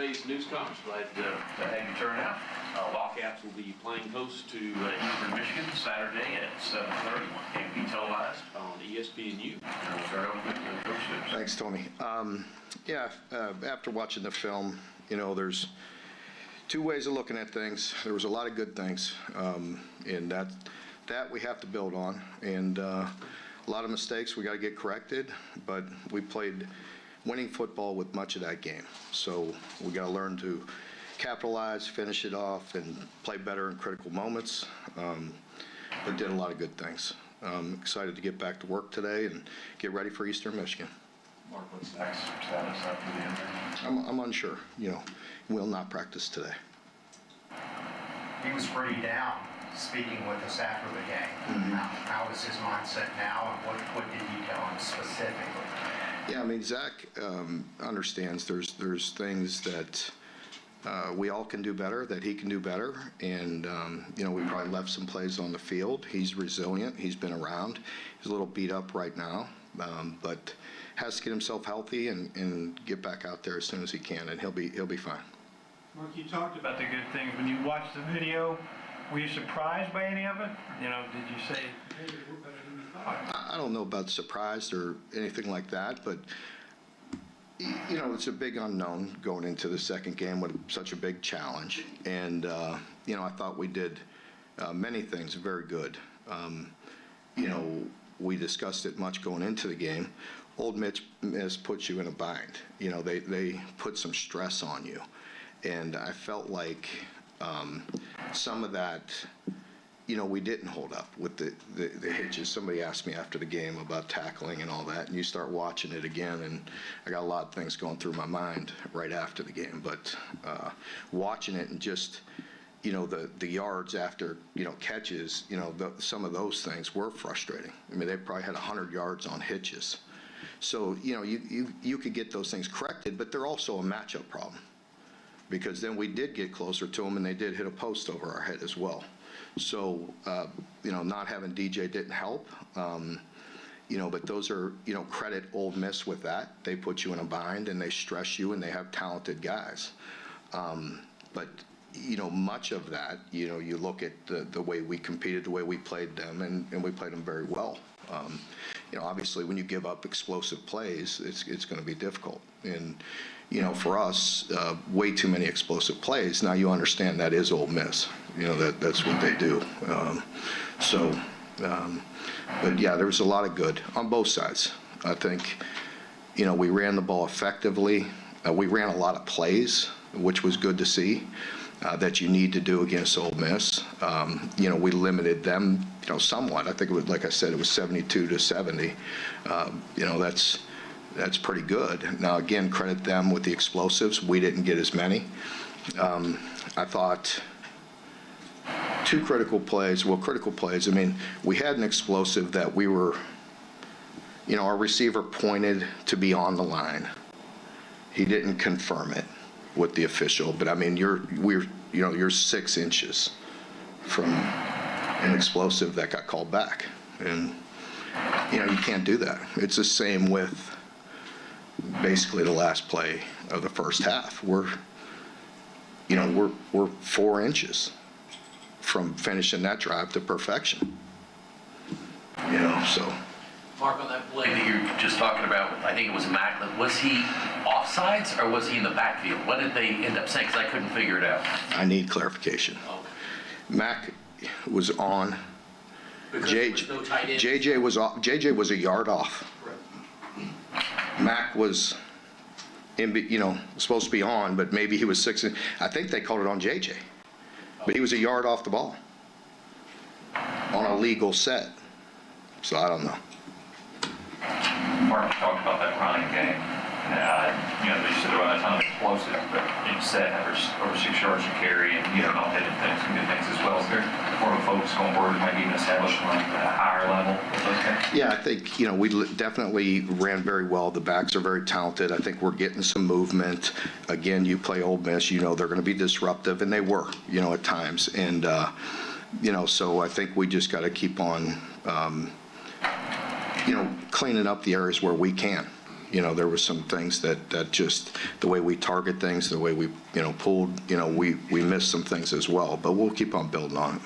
today's news conference. Glad to have you turn out. Wildcats will be playing host to Eastern Michigan Saturday at 7:30. Can be televised on ESPNU. We'll start over with Coach Stoops. Thanks, Tony. After watching the film, there's two ways of looking at things. There was a lot of good things, and that we have to build on, and a lot of mistakes we got to get corrected, but we played winning football with much of that game. So we got to learn to capitalize, finish it off, and play better in critical moments, but did a lot of good things. Excited to get back to work today and get ready for Eastern Michigan. Mark, what's next status after the injury? I'm unsure. Will not practice today. He was pretty down speaking with us after the game. Mm-hmm. How is his mindset now, and what did you tell him specifically? Yeah, Zach understands there's things that we all can do better, that he can do better, and we probably left some plays on the field. He's resilient. He's been around. He's a little beat up right now, but has to get himself healthy and get back out there as soon as he can, and he'll be fine. Mark, you talked about the good things. When you watched the video, were you surprised by any of it? Did you say, hey, we're better than we thought? I don't know about surprised or anything like that, but it's a big unknown going into the second game with such a big challenge. And, I thought we did many things very good. We discussed it much going into the game. Old Miss puts you in a bind. They put some stress on you. And I felt like some of that, we didn't hold up with the hitches. Somebody asked me after the game about tackling and all that, and you start watching it again, and I got a lot of things going through my mind right after the game. But watching it and just, the yards after, catches, some of those things were frustrating. They probably had 100 yards on hitches. So, you could get those things corrected, but they're also a matchup problem. Because then we did get closer to them, and they did hit a post over our head as well. So, not having DJ didn't help. But those are, credit Ole Miss with that. They put you in a bind, and they stress you, and they have talented guys. But, much of that, you look at the way we competed, the way we played them, and we played them very well. Obviously, when you give up explosive plays, it's going to be difficult. And, for us, way too many explosive plays. Now you understand that is Ole Miss. That's what they do. But yeah, there was a lot of good on both sides. I think, we ran the ball effectively. We ran a lot of plays, which was good to see, that you need to do against Ole Miss. We limited them, somewhat. I think it was, like I said, it was 72-70. That's pretty good. Now, again, credit them with the explosives. We didn't get as many. I thought two critical plays. We had an explosive that we were, our receiver pointed to be on the line. He didn't confirm it with the official, but you're 6 inches from an explosive that got called back, and you can't do that. It's the same with basically the last play of the first half. We're 4 inches from finishing that drive to perfection. So. Mark, on that play that you're just talking about, I think it was Mack, was he offsides or was he in the backfield? What did they end up saying? Because I couldn't figure it out. I need clarification. Oh. Mack was on. Because there was no tight end. JJ was off. JJ was a yard off. Correct. Mack was, supposed to be on, but maybe he was 6. I think they called it on JJ, but he was a yard off the ball on a legal set. So I don't know. Mark talked about that running game. They said there was a ton of explosive, but you said over 6 yards to carry, and all they did some good things as well. Is there more of a focus going forward, maybe even establishing at a higher level with those guys? Yeah, I think, we definitely ran very well. The backs are very talented. I think we're getting some movement. Again, you play Ole Miss, they're going to be disruptive, and they were, at times. And, so I think we just got to keep on, cleaning up the areas where we can. You know, there were some things that just, the way we target things, the way we, pulled, we missed some things as well, but we'll keep on building on it.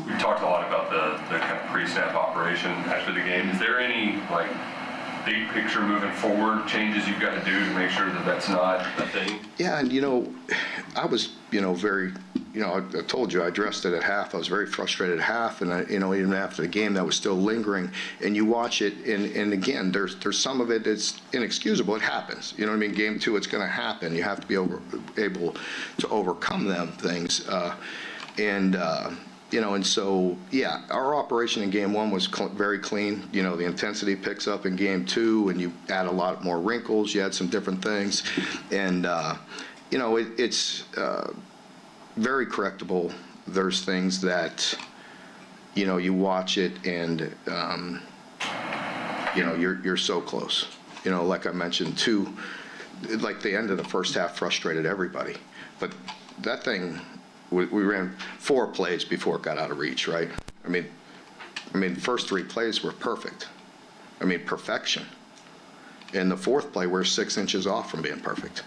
We talked a lot about the kind of pre-snap operation after the game. Is there any, like, big picture moving forward changes you've got to do to make sure that that's not a thing? Yeah, and I was, very, I told you I addressed it at half. I was very frustrated at half, and even after the game, that was still lingering. And you watch it, and again, there's some of it that's inexcusable. It happens. You know what I mean? Game 2, it's going to happen. You have to be able to overcome them things, and so, yeah, our operation in Game 1 was very clean. The intensity picks up in Game 2, and you add a lot more wrinkles. You add some different things. And, it's very correctable. There's things that, you watch it and, you're so close. Like I mentioned, like the end of the first half frustrated everybody. But that thing, we ran 4 plays before it got out of reach, right? I mean, the first 3 plays were perfect. Perfection. And the 4th play, we're 6 inches off from being perfect.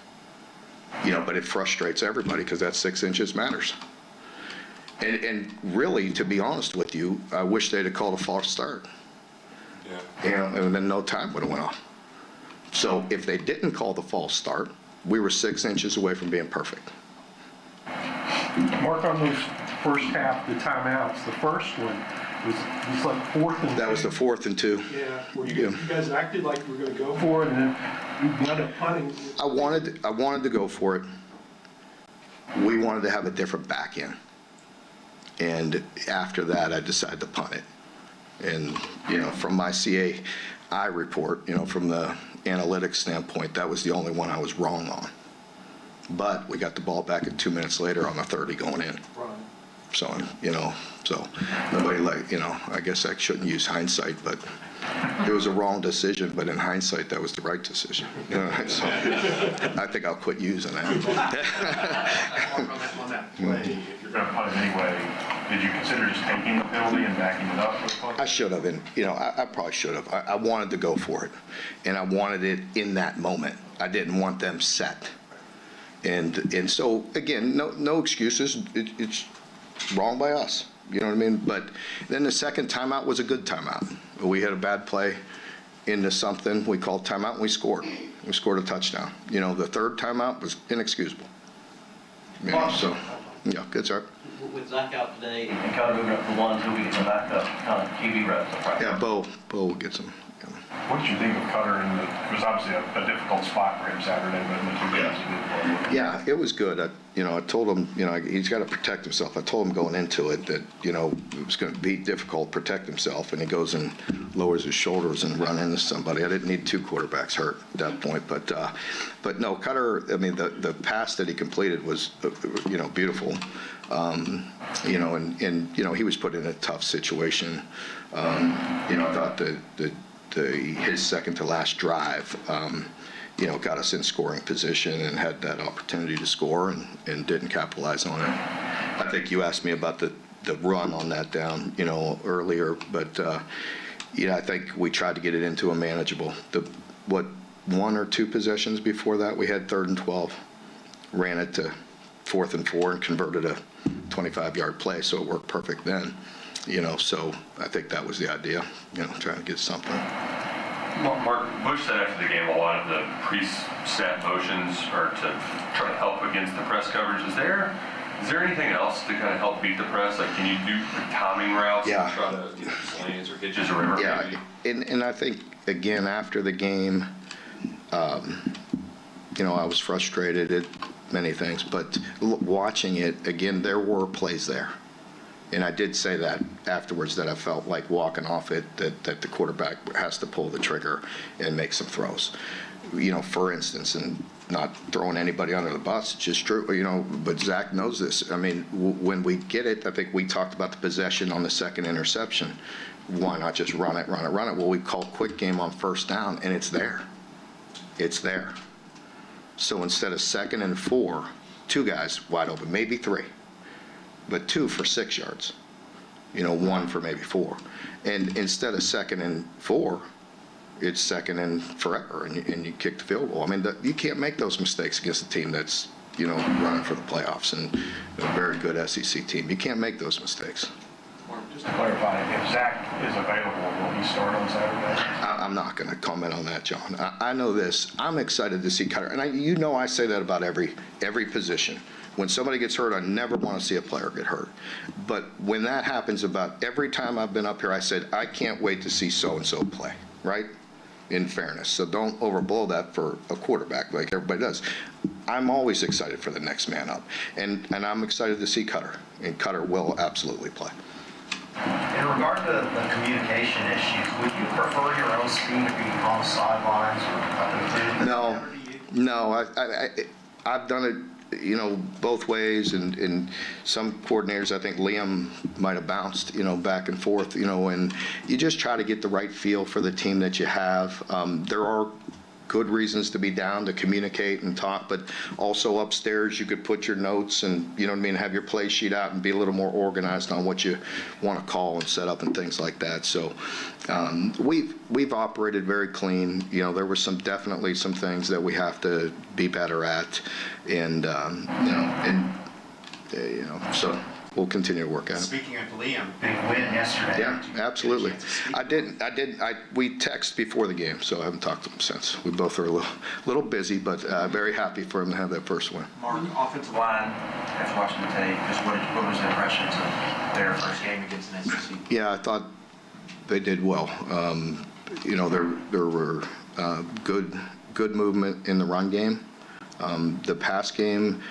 But it frustrates everybody because that 6 inches matters. And really, to be honest with you, I wish they'd have called a false start. Yeah. And then no time would have went off. So if they didn't call the false start, we were 6 inches away from being perfect. Mark, on those first half, the timeouts, the first one was like 4th and 2. That was the 4th and 2. Yeah, where you guys acted like you were going to go for it, and then you wound up punting. I wanted to go for it. We wanted to have a different back end. And after that, I decided to punt it. And, from my CAI report, from the analytics standpoint, that was the only one I was wrong on. But we got the ball back at 2 minutes later on the 30 going in. Right. So, so nobody I guess I shouldn't use hindsight, but it was a wrong decision, but in hindsight, that was the right decision. So I think I'll quit using that. On that play, if you're Going to punt it anyway, did you consider just taking the penalty and backing it up? I should have, and, I probably should have. I wanted to go for it, and I wanted it in that moment. I didn't want them set. And so, again, no excuses. It's wrong by us. You know what I mean? But then the second timeout was a good timeout. We had a bad play into something. We called timeout, and we scored. We scored a touchdown. The third timeout was inexcusable. So, yeah, good start. With Zach out today and kind of moving up the ones, who we get some backup kind of QB reps. Yeah, Bo will get some. What did you think of Cutter? It was obviously a difficult spot for him Saturday, but in the 2 games he did. Yeah, it was good. I told him, he's got to protect himself. I told him going into it that, it was going to be difficult to protect himself, and he goes and lowers his shoulders and run into somebody. I didn't need 2 quarterbacks hurt at that point, but no, Cutter. The pass that he completed was, beautiful. And he was put in a tough situation. I thought his second to last drive, got us in scoring position and had that opportunity to score and didn't capitalize on it. I think you asked me about the run on that down, earlier, but, I think we tried to get it into a manageable. 1 or 2 possessions before that, we had 3rd and 12, ran it to 4th and 4 and converted a 25-yard play, so it worked perfect then. So I think that was the idea, trying to get something. Mark, Bush said after the game a lot of the pre-snap motions are to try to help against the press coverage. Is there anything else to kind of help beat the press? Like, can you do timing routes and try to slants or hitches or whatever? Yeah, and I think, again, after the game, I was frustrated at many things, but watching it, again, there were plays there. And I did say that afterwards, that I felt like walking off it, that the quarterback has to pull the trigger and make some throws. For instance, and not throwing anybody under the bus, it's just true, but Zach knows this. When we get it, I think we talked about the possession on the second interception. Why not just run it? Well, we called quick game on 1st down, and it's there. It's there. So instead of 2nd and 4, 2 guys wide open, maybe 3. But 2 for 6 yards, 1 for maybe 4. And instead of 2nd and 4, it's second and forever, and you kick the field goal. I mean, you can't make those mistakes against a team that's, running for the playoffs and a very good SEC team. You can't make those mistakes. Just to clarify, if Zach is available, will he start on Saturday? I'm not going to comment on that, John. I know this. I'm excited to see Cutter. And I say that about every position. When somebody gets hurt, I never want to see a player get hurt. But when that happens about every time I've been up here, I said, I can't wait to see so-and-so play, right? In fairness. So don't overblow that for a quarterback like everybody does. I'm always excited for the next man up. And I'm excited to see Cutter. And Cutter will absolutely play. In regard to the communication issues, would you prefer your own team to be on the sidelines or up in the No. I've done it, both ways, and some coordinators, I think Liam might have bounced, back and forth, and you just try to get the right feel for the team that you have. There are good reasons to be down, to communicate and talk, but also upstairs you could put your notes and, have your play sheet out and be a little more organized on what you want to call and set up and things like that. So we've operated very clean. There were definitely some things that we have to be better at, and so we'll continue to work at it. Speaking of Liam, big win yesterday. Yeah, absolutely. We text before the game, so I haven't talked to him since. We both are a little busy, but very happy for him to have that first win. Mark, offensive line, after watching the tape, just what was the impressions of their first game against an SEC? Yeah, I thought they did well. There were good movement in the run game. The pass game,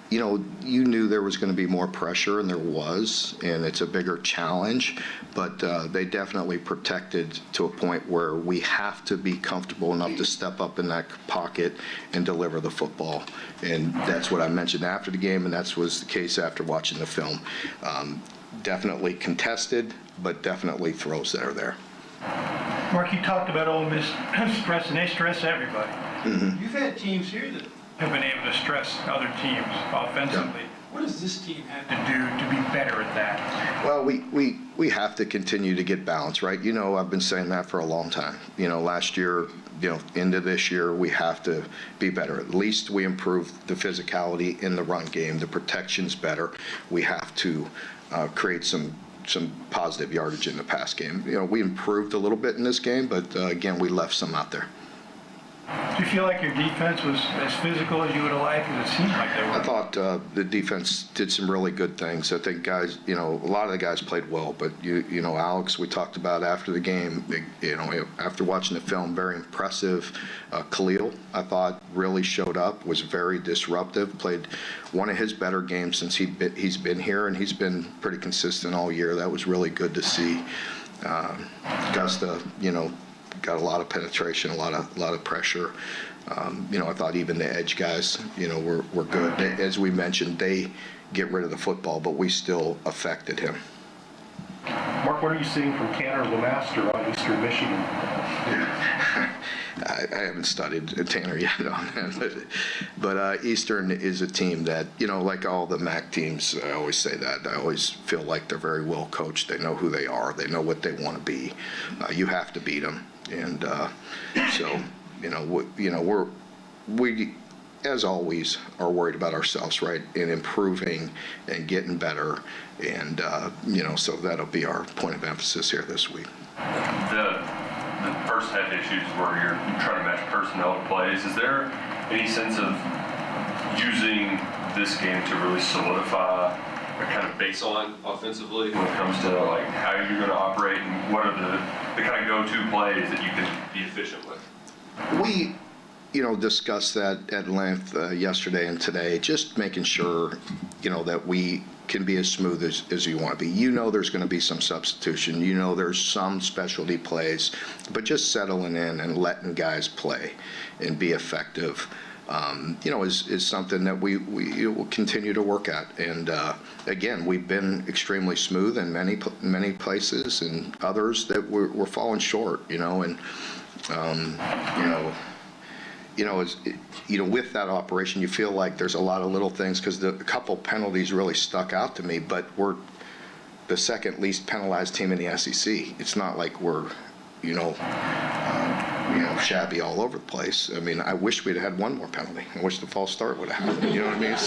you knew there was going to be more pressure, and there was, and it's a bigger challenge, but they definitely protected to a point where we have to be comfortable enough to step up in that pocket and deliver the football. And that's what I mentioned after the game, and that was the case after watching the film. Definitely contested, but definitely throws that are there. Mark, you talked about Ole Miss stress, and they stress everybody. Mm-hmm. You've had teams here that Have been able to stress other teams offensively. What does this team have To do to be better at that. Well, we have to continue to get balance, right? I've been saying that for a long time. Last year, into this year, we have to be better. At least we improved the physicality in the run game. The protection's better. We have to create some positive yardage in the pass game. We improved a little bit in this game, but again, we left some out there. Do you feel like your defense was as physical as you would have liked? Because it seemed like they were. I thought the defense did some really good things. I think guys, a lot of the guys played well, but Alex, we talked about after the game, after watching the film, very impressive. Khalil, I thought, really showed up, was very disruptive, played one of his better games since he's been here, and he's been pretty consistent all year. That was really good to see. Gusta, got a lot of penetration, a lot of pressure. I thought even the edge guys, were good. As we mentioned, they get rid of the football, but we still affected him. Mark, what are you seeing from Tanner Lemaster on Eastern Michigan? I haven't studied Tanner yet on that, but Eastern is a team that, like all the MAC teams, I always say that. I always feel like they're very well coached. They know who they are. They know what they want to be. You have to beat them. And so, we, as always, are worried about ourselves, right, and improving and getting better. And, so that'll be our point of emphasis here this week. The first half issues where you're trying to match personnel to plays, is there any sense of using this game to really solidify a kind of baseline offensively when it comes to like how you're going to operate and what are the kind of go-to plays that you can be efficient with? We, discussed that at length yesterday and today, just making sure, that we can be as smooth as you want to be. There's going to be some substitution. There's some specialty plays, but just settling in and letting guys play and be effective, is something that we will continue to work at. And again, we've been extremely smooth in many places, and others that we're falling short. With that operation, you feel like there's a lot of little things, because a couple penalties really stuck out to me, but we're the second least penalized team in the SEC. It's not like we're, shabby all over the place. I mean, I wish we'd had one more penalty. I wish the false start would have happened. You know what I mean?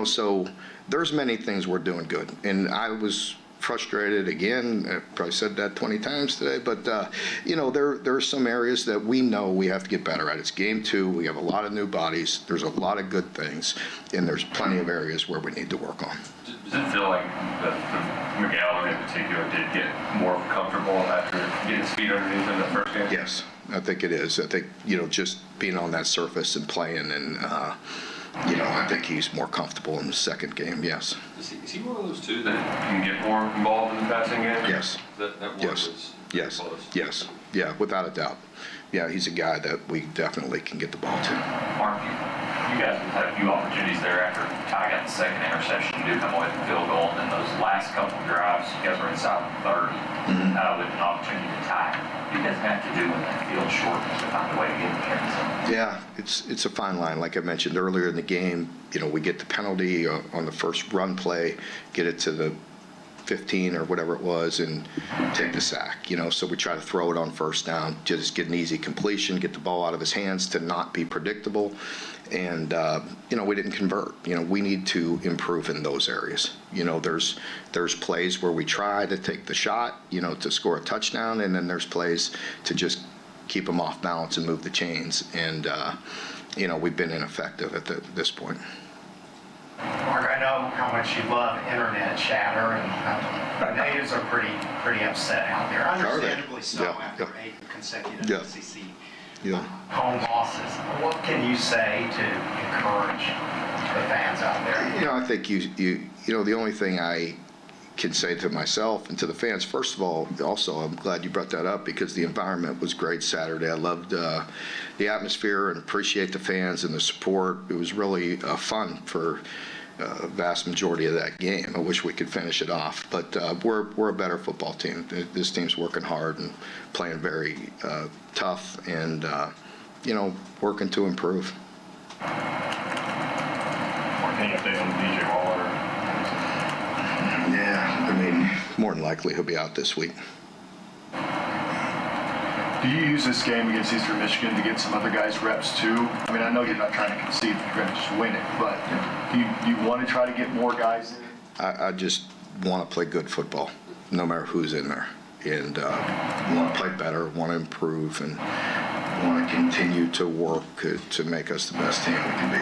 So there's many things we're doing good. And I was frustrated again. I probably said that 20 times today, but there are some areas that we know we have to get better at. It's game 2. We have a lot of new bodies. There's a lot of good things, and there's plenty of areas where we need to work on. Does it feel like that McGowan in particular did get more comfortable after getting his feet underneath him the first game? Yes, I think it is. I think, just being on that surface and playing, and, I think he's more comfortable in the second game, yes. Is he one of those two that can get more involved in the passing game? Yes. That Yes. was Yes. close. Yes. Yeah, without a doubt. Yeah, he's a guy that we definitely can get the ball to. Mark, you guys have had a few opportunities there after Ty got the second interception. You do come away with the field goal, and then those last couple of drives, you guys were inside the 30 with an opportunity to tie. You guys have to do when that field shortens to find a way to get in the end zone. Yeah, it's a fine line. Like I mentioned earlier in the game, we get the penalty on the first run play, get it to the 15 or whatever it was, and take the sack. So we try to throw it on first down, just get an easy completion, get the ball out of his hands to not be predictable. And, we didn't convert. We need to improve in those areas. There's plays where we try to take the shot, to score a touchdown, and then there's plays to just keep them off balance and move the chains. And, we've been ineffective at this point. Mark, I know how much you love internet chatter, and the natives are pretty upset out there. Understandably so, Yeah, after yeah. 8 consecutive Yeah. SEC Yeah. home losses. What can you say to encourage the fans out there? I think the only thing I can say to myself and to the fans, first of all, also, I'm glad you brought that up because the environment was great Saturday. I loved the atmosphere and appreciate the fans and the support. It was really fun for a vast majority of that game. I wish we could finish it off, but we're a better football team. This team's working hard and playing very tough and, working to improve. Any update on DJ Waller? Yeah, more than likely he'll be out this week. Do you use this game against Eastern Michigan to get some other guys reps too? I know you're not trying to concede, you're going to just win it, but do you want to try to get more guys in? I just want to play good football, no matter who's in there. And want to play better, want to improve, and want to continue to work to make us the best team we can be.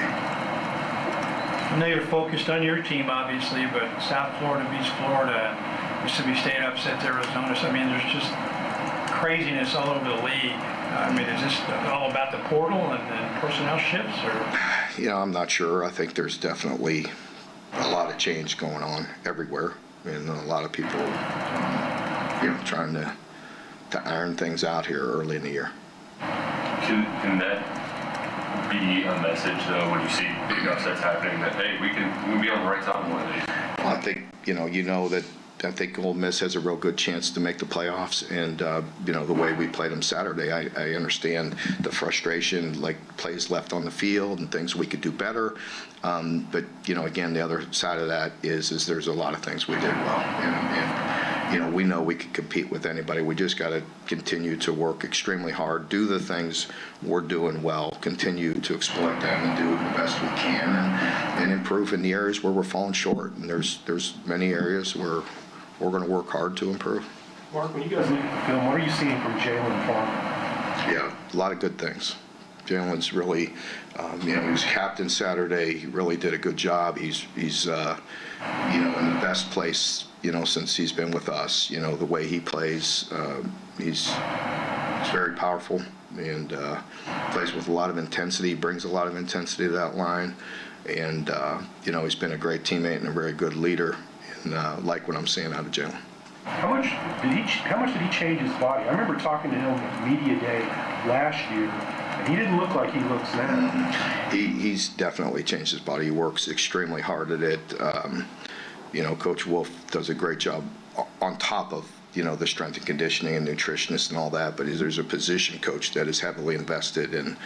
I know you're focused on your team, obviously, but South Florida beats Florida, and Mississippi State upsets Arizona. So, there's just craziness all over the league. Is this all about the portal and personnel shifts? Or? I'm not sure. I think there's definitely a lot of change going on everywhere, and a lot of people, trying to iron things out here early in the year. Can that be a message, though, when you see big upsets happening, that, hey, we can be on the right side of one of these? Well, I think, that I think Ole Miss has a real good chance to make the playoffs, and the way we played them Saturday, I understand the frustration, like plays left on the field and things we could do better. But again, the other side of that is there's a lot of things we did well, and we know we can compete with anybody. We just got to continue to work extremely hard, do the things we're doing well, continue to exploit them and do the best we can, and improve in the areas where we're falling short. And there's many areas where we're going to work hard to improve. Mark, when you guys look at the film, what are you seeing from Jalen Farmer? Yeah, a lot of good things. Jalen's really, he was captain Saturday. He really did a good job. He's in the best place, since he's been with us. The way he plays, he's very powerful and plays with a lot of intensity, brings a lot of intensity to that line. And, he's been a great teammate and a very good leader. And like what I'm seeing out of Jalen. How much did he change his body? I remember talking to him at Media Day last year, and he didn't look like he looks now. He's definitely changed his body. He works extremely hard at it. Coach Wolf does a great job on top of, the strength and conditioning and nutritionist and all that, but there's a position coach that is heavily invested in,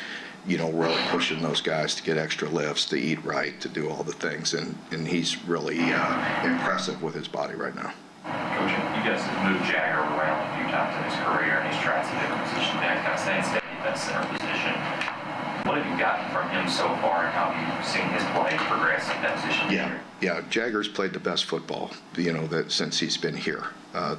really pushing those guys to get extra lifts, to eat right, to do all the things, and he's really impressive with his body right now. Coach, you guys have moved Jagger around a few out to his career, and he's tried some different positions, and kind of staying steady at that center position. What have you gotten from him so far, and how have you seen his play progress at that position? Yeah, Jagger's played the best football, that since he's been here,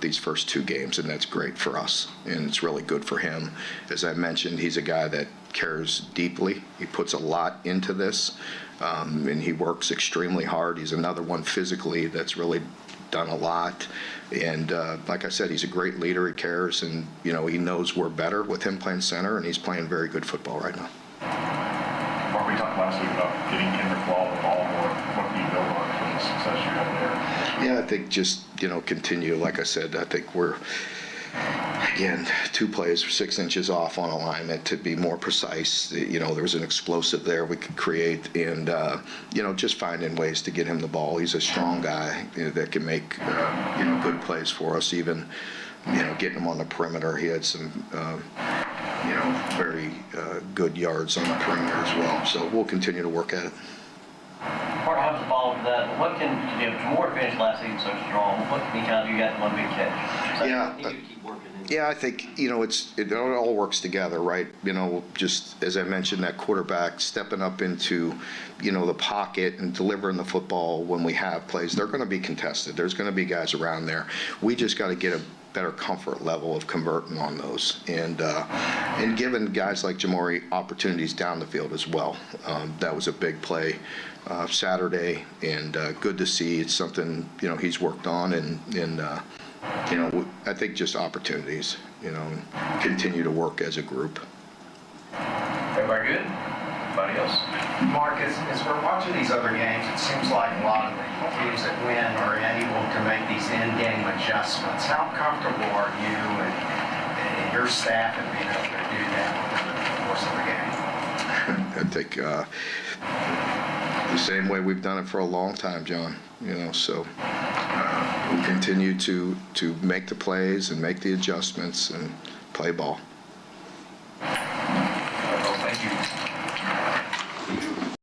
these first 2 games, and that's great for us, and it's really good for him. As I mentioned, he's a guy that cares deeply. He puts a lot into this, and he works extremely hard. He's another one physically that's really done a lot, and like I said, he's a great leader. He cares, and he knows we're better with him playing center, and he's playing very good football right now. Mark, we talked last week about getting Kendrick Law the ball more. What can you build on from the success you had there? Yeah, I think just, continue. Like I said, I think we're, again, 2 plays, 6 inches off on alignment to be more precise. There's an explosive there we could create, and, just finding ways to get him the ball. He's a strong guy that can make, good plays for us, even, getting him on the perimeter. He had some, very good yards on the perimeter as well. So we'll continue to work at it. Mark, I have to follow up that. What can Jamore finished last season so strong? What can he kind of do? You got one big catch. So Yeah. he could keep working. Yeah, I think, it all works together, right? Just as I mentioned, that quarterback stepping up into, the pocket and delivering the football when we have plays. They're going to be contested. There's going to be guys around there. We just got to get a better comfort level of converting on those, and giving guys like Jamore opportunities down the field as well. That was a big play Saturday, and good to see. It's something he's worked on, and I think just opportunities, continue to work as a group. Everybody good? Anybody else? Mark, as we're watching these other games, it seems like a lot of the teams that win are able to make these in-game adjustments. How comfortable are you and your staff in being able to do that over the course of the game? I think the same way we've done it for a long time, John. So we'll continue to make the plays and make the adjustments and play ball.